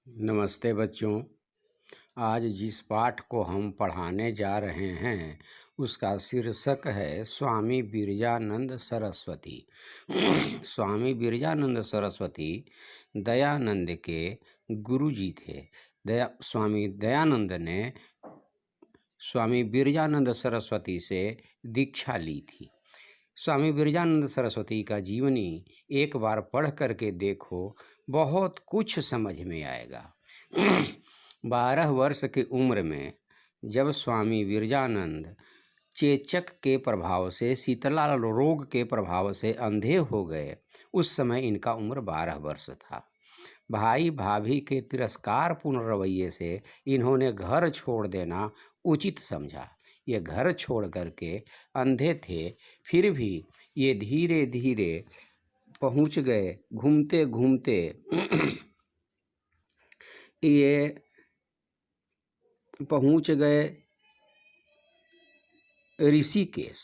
नमस्ते बच्चों। आज जिस पाठ को हम पढ़ाने जा रहे हैं उसका शीर्षक है स्वामी बिरजानंद सरस्वती। स्वामी बिरजानंद सरस्वती दयानंद के गुरुजी थे। स्वामी दयानंद ने स्वामी बिरजानंद सरस्वती से दीक्षा ली थी। स्वामी बिरजानंद सरस्वती का जीवनी एक बार पढ़ करके देखो, बहुत कुछ समझ में आएगा। 12 वर्ष की उम्र में जब स्वामी बिरजानंद चेचक के प्रभाव से, शीतला रोग के प्रभाव से अंधे हो गए, उस समय इनका उम्र 12 वर्ष था। भाई भाभी के तिरस्कारपूर्ण रवैये से इन्होंने घर छोड़ देना उचित समझा। ये घर छोड़ करके अंधे थे, फिर भी ये धीरे धीरे पहुंच गए, घूमते घूमते ये पहुंच गए ऋषिकेश।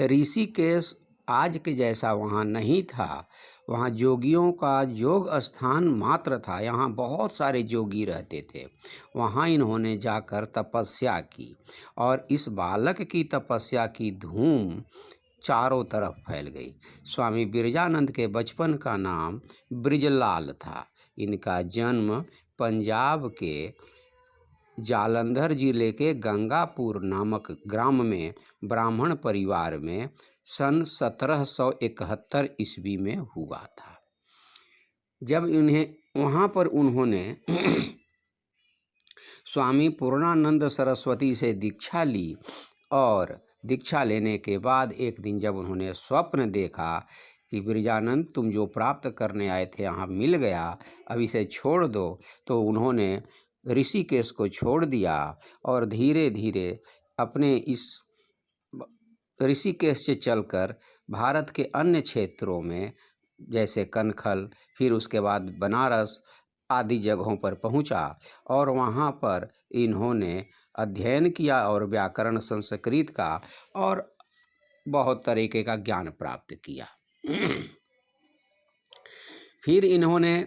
ऋषिकेश आज के जैसा वहाँ नहीं था। वहाँ जोगियों का योग स्थान मात्र था। यहाँ बहुत सारे जोगी रहते थे। वहाँ इन्होंने जाकर तपस्या की और इस बालक की तपस्या की धूम चारों तरफ फैल गई। स्वामी बिरजानंद के बचपन का नाम ब्रिजलाल था। इनका जन्म पंजाब के जालंधर जिले के गंगापुर नामक ग्राम में ब्राह्मण परिवार में सन 1771 ईस्वी में हुआ था। जब वहाँ पर उन्होंने स्वामी पूर्णानंद सरस्वती से दीक्षा ली और दीक्षा लेने के बाद एक दिन जब उन्होंने स्वप्न देखा कि बिरजानंद, तुम जो प्राप्त करने आए थे यहाँ मिल गया, अब इसे छोड़ दो, तो उन्होंने ऋषिकेश को छोड़ दिया और धीरे धीरे अपने इस ऋषिकेश से चलकर भारत के अन्य क्षेत्रों में जैसे कनखल, फिर उसके बाद बनारस आदि जगहों पर पहुंचा और वहां पर इन्होंने अध्ययन किया और व्याकरण संस्कृत का और बहुत तरीके का ज्ञान प्राप्त किया। फिर इन्होंने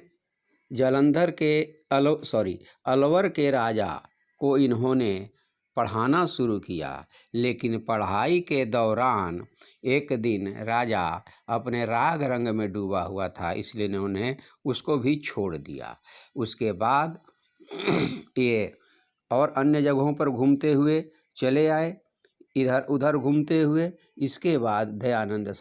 जालंधर के अलवर के राजा को इन्होंने पढ़ाना शुरू किया, लेकिन पढ़ाई के दौरान एक दिन राजा अपने राग रंग में डूबा हुआ था, इसलिए इन्होंने उसको भी छोड़ दिया। उसके बाद ये और अन्य जगहों पर घूमते हुए चले आए, इधर उधर घूमते हुए। इसके बाद दयानंद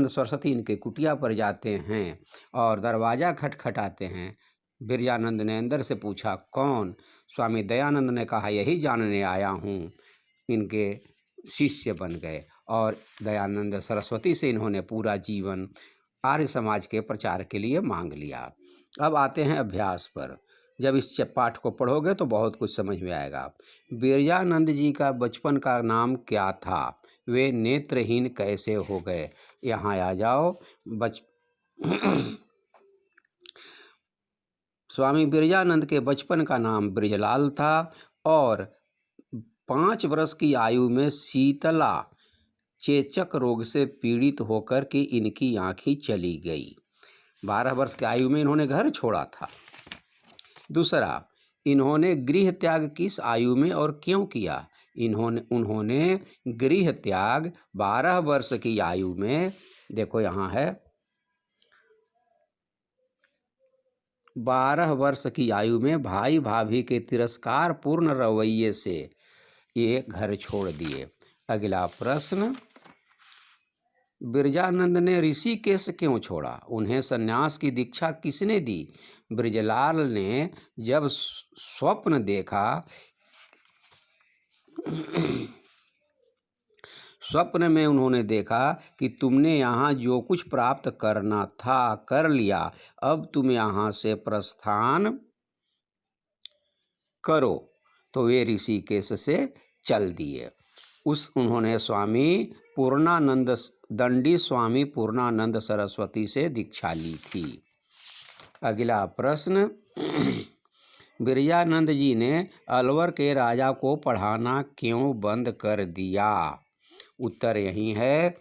सरस्वती इनके कुटिया पर जाते हैं और दरवाज़ा खटखटाते हैं। बिरजानंद ने अंदर से पूछा, कौन? स्वामी दयानंद ने कहा, यही जानने आया हूँ। इनके शिष्य बन गए और दयानंद सरस्वती से इन्होंने पूरा जीवन आर्य समाज के प्रचार के लिए मांग लिया। अब आते हैं अभ्यास पर। जब इस पाठ को पढ़ोगे तो बहुत कुछ समझ में आएगा। बिरजानंद जी का बचपन का नाम क्या था? वे नेत्रहीन कैसे हो गए? यहाँ आ जाओ। स्वामी बिरजानंद के बचपन का नाम ब्रिजलाल था और 5 वर्ष की आयु में शीतला चेचक रोग से पीड़ित होकर के इनकी आँखें चली गई। 12 वर्ष की आयु में इन्होंने घर छोड़ा था। दूसरा, इन्होंने गृह त्याग किस आयु में और क्यों किया? उन्होंने गृह त्याग 12 वर्ष की आयु में, देखो यहाँ है, 12 वर्ष की आयु में भाई भाभी के तिरस्कार पूर्ण रवैये से ये घर छोड़ दिए। अगला प्रश्न, बिरजानंद ने ऋषिकेश क्यों छोड़ा? उन्हें सन्यास की दीक्षा किसने दी? ब्रिजलाल ने जब स्वप्न देखा, स्वप्न में उन्होंने देखा कि तुमने यहाँ जो कुछ प्राप्त करना था कर लिया, अब तुम यहाँ से प्रस्थान करो, तो वे ऋषिकेश से चल दिए। उन्होंने दंडी स्वामी पूर्णानंद सरस्वती से दीक्षा ली थी। अगला प्रश्न, बिरजानंद जी ने अलवर के राजा को पढ़ाना क्यों बंद कर दिया? उत्तर यही है,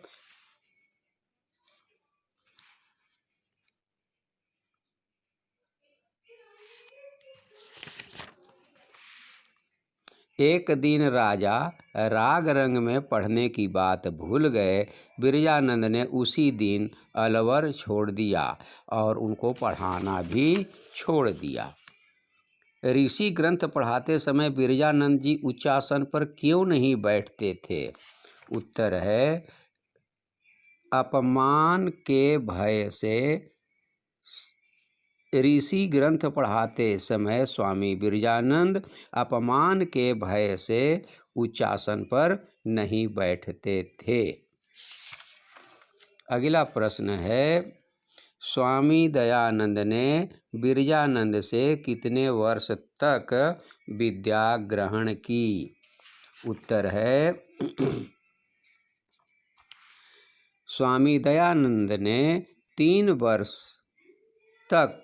एक दिन राजा राग रंग में पढ़ने की बात भूल गए। बिरजानंद ने उसी दिन अलवर छोड़ दिया और उनको पढ़ाना भी छोड़ दिया। ऋषि ग्रंथ पढ़ाते समय बिरजानंद जी उच्चासन पर क्यों नहीं बैठते थे? उत्तर है अपमान के भय से। ऋषि ग्रंथ पढ़ाते समय स्वामी बिरजानंद अपमान के भय से उच्चासन पर नहीं बैठते थे। अगला प्रश्न है स्वामी दयानंद ने बिरजानंद से कितने वर्ष तक विद्या ग्रहण की? उत्तर है स्वामी दयानंद ने 3 वर्ष तक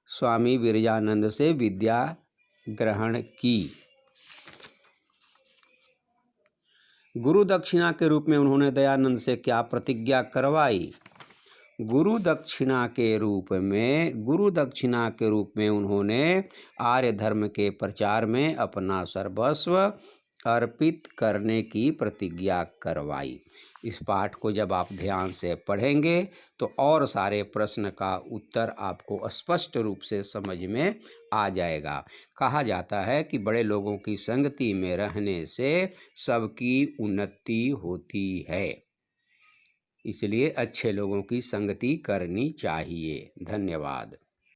स्वामी बिरजानंद से विद्या ग्रहण की। गुरु दक्षिणा के रूप में उन्होंने दयानंद से क्या प्रतिज्ञा करवाई? गुरु दक्षिणा के रूप में उन्होंने आर्य धर्म के प्रचार में अपना सर्वस्व अर्पित करने की प्रतिज्ञा करवाई। इस पाठ को जब आप ध्यान से पढ़ेंगे तो और सारे प्रश्न का उत्तर आपको स्पष्ट रूप से समझ में आ जाएगा। कहा जाता है कि बड़े लोगों की संगति में रहने से सबकी उन्नति होती है, इसलिए अच्छे लोगों की संगति करनी चाहिए। धन्यवाद।